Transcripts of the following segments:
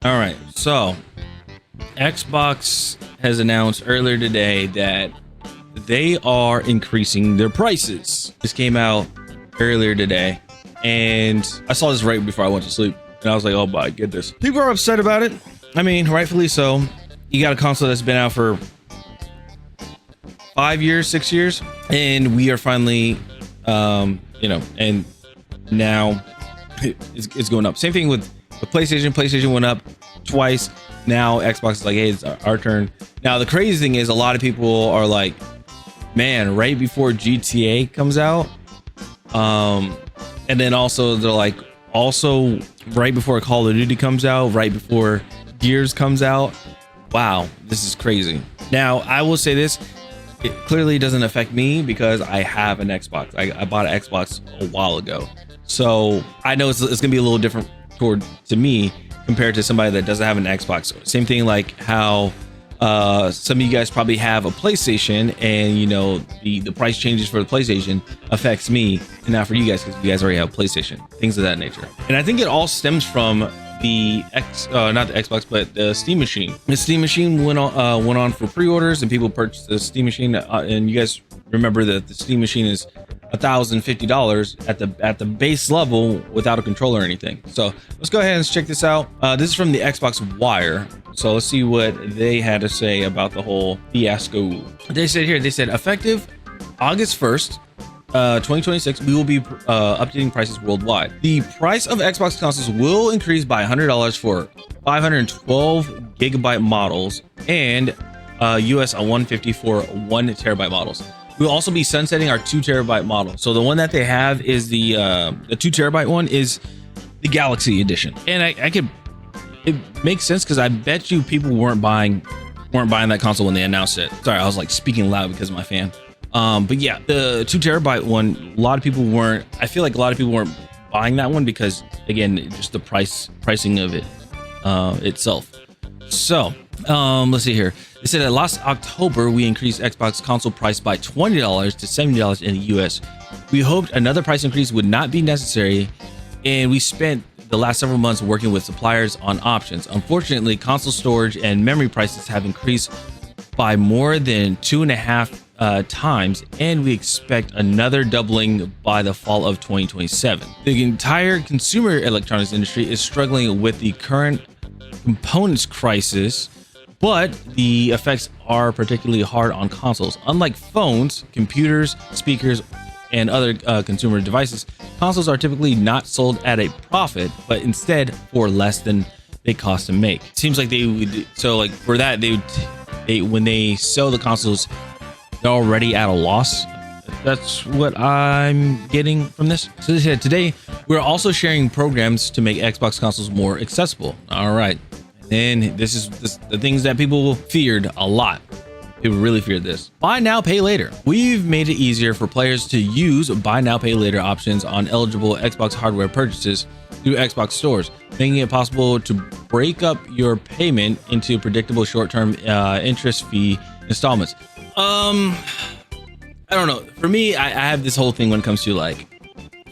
All right, so Xbox has announced earlier today that they are increasing their prices. This came out earlier today, and I saw this right before I went to sleep, and I was like, oh my goodness. People are upset about it. I mean, rightfully so. You got a console that's been out for 5 years, 6 years, and we are finally, and now it's going up. Same thing with the PlayStation. PlayStation went up twice. Now Xbox is like, hey, it's our turn. Now the crazy thing is, a lot of people are like, man, right before GTA comes out, and then also they're like, also right before Call of Duty comes out, right before Gears comes out. Wow, this is crazy. Now I will say this, it clearly doesn't affect me because I have an Xbox. I bought an Xbox a while ago, so I know it's gonna be a little different to me compared to somebody that doesn't have an Xbox. Same thing like how some of you guys probably have a PlayStation, and you know the price changes for the PlayStation affects me and not for you guys because you guys already have a PlayStation, things of that nature. And I think it all stems from the not the Xbox, but the Steam machine. The Steam machine went on for pre-orders, and people purchased the Steam machine, and you guys remember that the Steam machine is $1,050 at the base level without a controller or anything. So let's go ahead and check this out. This is from the Xbox Wire. So let's see what they had to say about the whole fiasco. They said effective August 1st, 2026, we will be updating prices worldwide. The price of Xbox consoles will increase by $100 for 512 gigabyte models and US 150 for 1 terabyte models. We'll also be sunsetting our 2 terabyte model. So the one that they have is the 2 terabyte one is the Galaxy edition, and it makes sense because I bet you people weren't buying that console when they announced it. Sorry, I was like speaking loud because of my fan. But yeah, the 2 terabyte one, a lot of people weren't. I feel like a lot of people weren't buying that one because, again, just the pricing of it itself. So let's see here. They said that last October we increased Xbox console price by $20 to $70 in the US. We hoped another price increase would not be necessary, and we spent the last several months working with suppliers on options. Unfortunately, console storage and memory prices have increased by more than 2.5 times, and we expect another doubling by the fall of 2027. The entire consumer electronics industry is struggling with the current components crisis, but the effects are particularly hard on consoles. Unlike phones, computers, speakers, and other consumer devices, consoles are typically not sold at a profit, but instead for less than they cost to make. It seems like they would, so like for that, they when they sell the consoles, they're already at a loss. That's what I'm getting from this. So they said today we're also sharing programs to make Xbox consoles more accessible. All right, and this is the things that people feared a lot. People really feared this. Buy now, pay later. We've made it easier for players to use buy now, pay later options on eligible Xbox hardware purchases through Xbox stores, making it possible to break up your payment into predictable short-term interest fee installments. I don't know. For me, I have this whole thing when it comes to like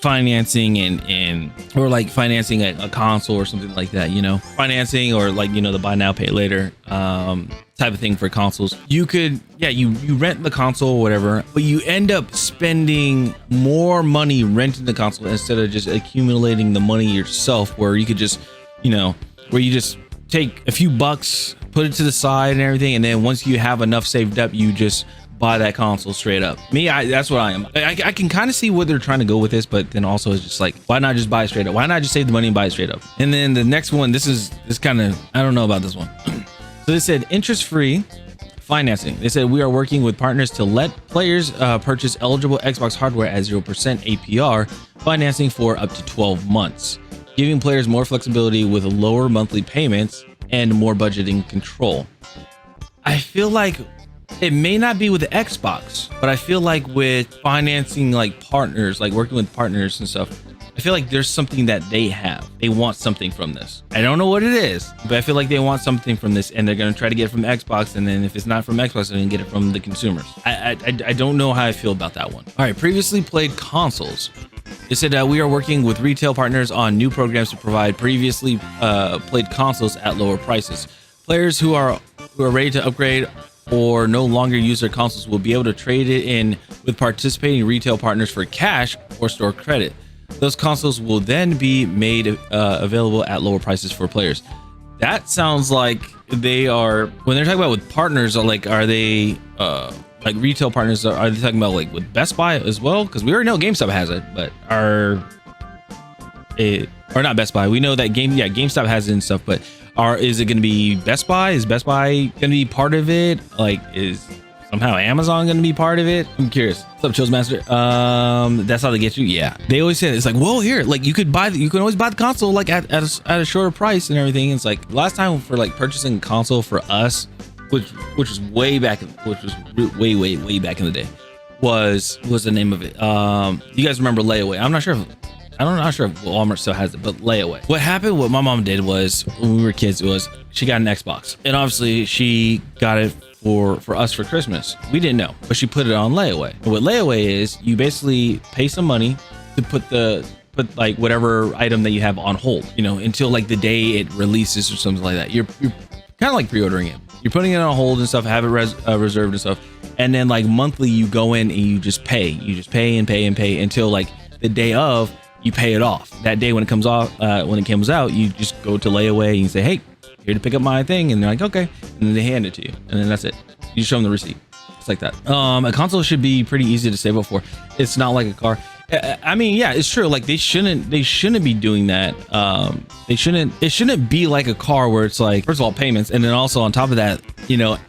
financing or like financing a console or something like that, you know, financing or like, you know, the buy now, pay later type of thing for consoles. You could, yeah, you rent the console or whatever, but you end up spending more money renting the console instead of just accumulating the money yourself, where you could just, you know, where you just take a few bucks, put it to the side and everything, and then once you have enough saved up, you just buy that console straight up. That's what I am. I can kind of see what they're trying to go with this, but then also it's just like, why not just buy it straight up? Why not just save the money and buy it straight up? And then the next one, this kind of, I don't know about this one. So they said interest-free financing. They said we are working with partners to let players purchase eligible Xbox hardware at 0% APR financing for up to 12 months, giving players more flexibility with lower monthly payments and more budgeting control. I feel like it may not be with the Xbox, but I feel like with financing, like partners, like working with partners and stuff, I feel like there's something that they have. They want something from this. I don't know what it is, but I feel like they want something from this, and they're going to try to get it from Xbox. And then if it's not from Xbox, they're going to get it from the consumers. I don't know how I feel about that one. All right, previously played consoles. It said we are working with retail partners on new programs to provide previously played consoles at lower prices. Players who are ready to upgrade or no longer use their consoles will be able to trade it in with participating retail partners for cash or store credit. Those consoles will then be made available at lower prices for players. That sounds like they are, when they're talking about with partners, are they like retail partners, are they talking about like with Best Buy as well? Because we already know GameStop has it, but or not Best Buy. We know that GameStop has it and stuff, but is it going to be Best Buy? Is Best Buy going to be part of it? Like, is somehow Amazon going to be part of it? I'm curious. What's up, Chillsmaster? That's how they get you. Yeah, they always say it. It's like, well, here, like you can always buy the console like at a shorter price and everything. It's like last time for like purchasing a console for us, which was way back in the day, was the name of it. You guys remember Layaway? I'm not sure if Walmart still has it, but Layaway. What happened, what my mom did was, when we were kids, was she got an Xbox, and obviously she got it for us for Christmas. We didn't know, but she put it on Layaway. And what Layaway is, you basically pay some money to put like whatever item that you have on hold, until like the day it releases or something like that. You're kind of like pre-ordering it. You're putting it on hold and stuff, have it reserved and stuff, and then like monthly you go in and you just pay and pay until like the day of. You pay it off. That day when it comes off, when it comes out, you just go to Layaway and you say, "Hey, here to pick up my thing," and they're like, "Okay," and then they hand it to you, and then that's it. You show them the receipt. It's like that. A console should be pretty easy to save up for. It's not like a car. I mean, yeah, it's true. Like they shouldn't be doing that. It shouldn't be like a car where it's like, first of all, payments, and then also on top of that,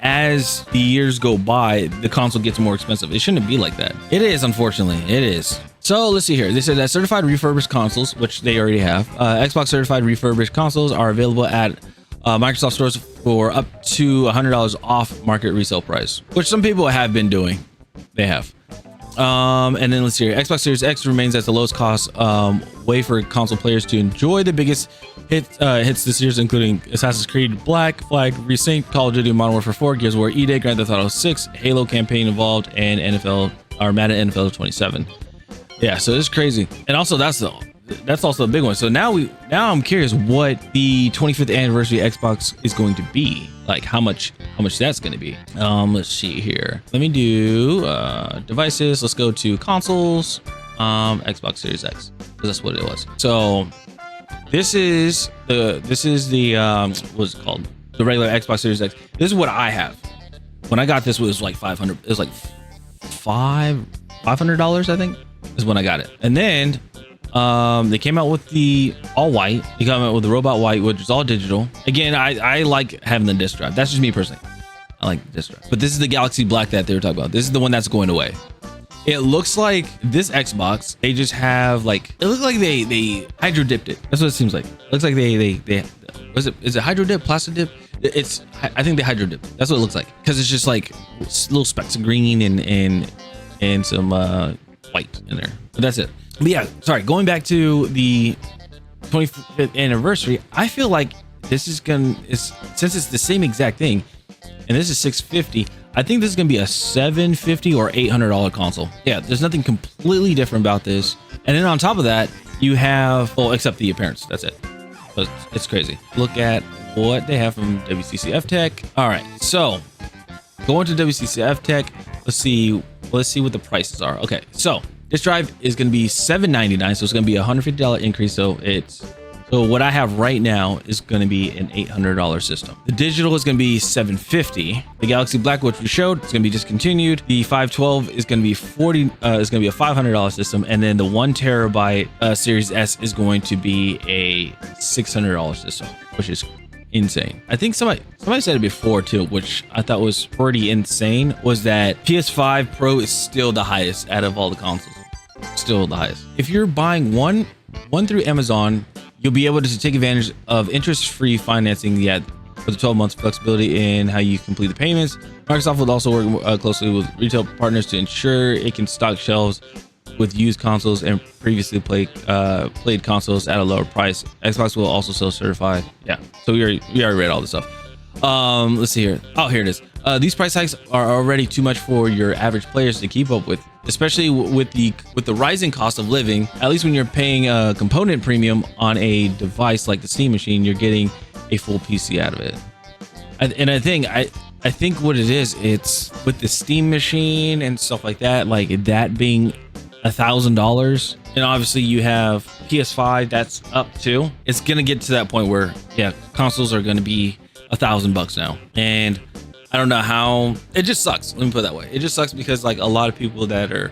as the years go by, the console gets more expensive. It shouldn't be like that. It is, unfortunately, it is. So let's see here. They said that certified refurbished consoles, which they already have, Xbox certified refurbished consoles are available at Microsoft stores for up to $100 off market resale price, which some people have been doing. They have. And then let's see here. Xbox Series X remains at the lowest cost way for console players to enjoy the biggest hits this year, including Assassin's Creed Black Flag Resync, Call of Duty Modern Warfare 4, Gears of War E-Day, Grand Theft Auto 6, Halo campaign involved, and Madden NFL 27. Yeah, so it's crazy. And also that's also a big one. So now I'm curious what the 25th anniversary Xbox is going to be. Like how much that's going to be. Let's see here. Let me do devices. Let's go to consoles. Xbox Series X, because that's what it was. So this is the what's it called? The regular Xbox Series X. This is what I have. When I got this, it was like $500. It was like $500, I think, is when I got it. And then they came out with the all white. They came out with the robot white, which is all digital. Again, I like having the disc drive. That's just me personally. I like the disc drive. But this is the Galaxy Black that they were talking about. This is the one that's going away. It looks like this Xbox, they just have like, it looks like they hydro dipped it. That's what it seems like. It looks like they is it hydro dip, plastic dip? I think they hydro dipped. That's what it looks like. Because it's just like little specks of green and some white in there. But that's it. But yeah, sorry, going back to the 25th anniversary, I feel like this is since it's the same exact thing, and this is $650, I think this is gonna be a $750 or $800 console. Yeah, there's nothing completely different about this. And then on top of that, you have, well, except the appearance, that's it. But it's crazy. Look at what they have from WCCF Tech. All right, so going to WCCF Tech, let's see what the prices are. Okay, so this drive is going to be $799, so it's going to be a $150 increase. So what I have right now is going to be an $800 system. The digital is going to be $750. The Galaxy Black, which we showed, is going to be discontinued. The 512 is going to be is going to be a $500 system, and then the 1 terabyte Series S is going to be a $600 system, which is insane. I think somebody said it before too, which I thought was pretty insane, was that PS5 Pro is still the highest out of all the consoles. Still the highest. If you're buying one through Amazon, you'll be able to take advantage of interest-free financing for the 12 months flexibility in how you complete the payments. Microsoft will also work closely with retail partners to ensure it can stock shelves with used consoles and previously played consoles at a lower price. Xbox will also sell certified. Yeah, so we already read all this stuff. Let's see here. Oh, here it is. These price hikes are already too much for your average players to keep up with. especially with the rising cost of living. At least when you're paying a component premium on a device like the Steam machine, you're getting a full PC out of it. And I think what it is, it's with the Steam machine and stuff like that, like that being $1,000, and obviously you have PS5 that's up too. It's gonna get to that point where consoles are gonna be $1,000 now, and I don't know how. It just sucks. Let me put it that way. It just sucks because like a lot of people that are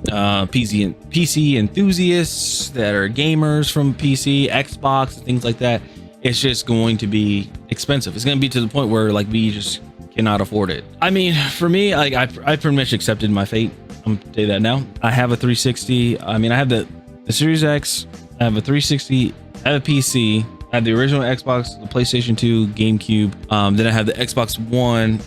PC enthusiasts, that are gamers from PC, Xbox, and things like that, it's just going to be expensive. It's going to be to the point where like we just cannot afford it. I mean, for me, like I pretty much accepted my fate. I'm gonna tell you that now. I have a 360. I mean, I have the Series X. I have a 360. I have a PC. I have the original Xbox, the PlayStation 2, GameCube. Then I have the Xbox One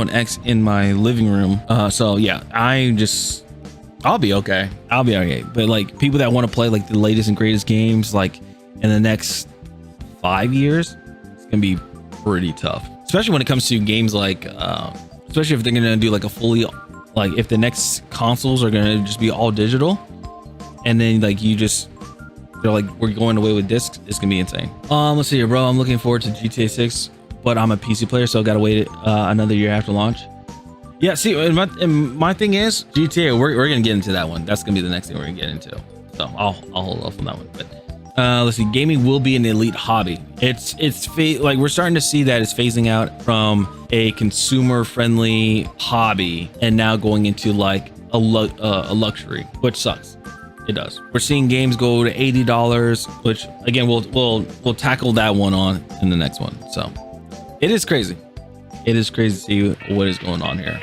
X in my living room. So yeah, I'll be okay. I'll be okay. But like people that want to play like the latest and greatest games, like in the next 5 years, it's gonna be pretty tough. Especially when it comes to games like, especially if they're gonna do like a fully, like if the next consoles are gonna just be all digital, and then like they're like, we're going away with discs. It's gonna be insane. Let's see here, bro. I'm looking forward to GTA 6, but I'm a PC player, so gotta wait another year after launch. Yeah, see, and my thing is GTA. We're gonna get into that one. That's gonna be the next thing we're gonna get into. So I'll hold off on that one. But let's see. Gaming will be an elite hobby. Like we're starting to see that it's phasing out from a consumer-friendly hobby and now going into like a luxury, which sucks. It does. We're seeing games go to $80, which again we'll tackle that one on in the next one. So it is crazy. It is crazy to see what is going on here.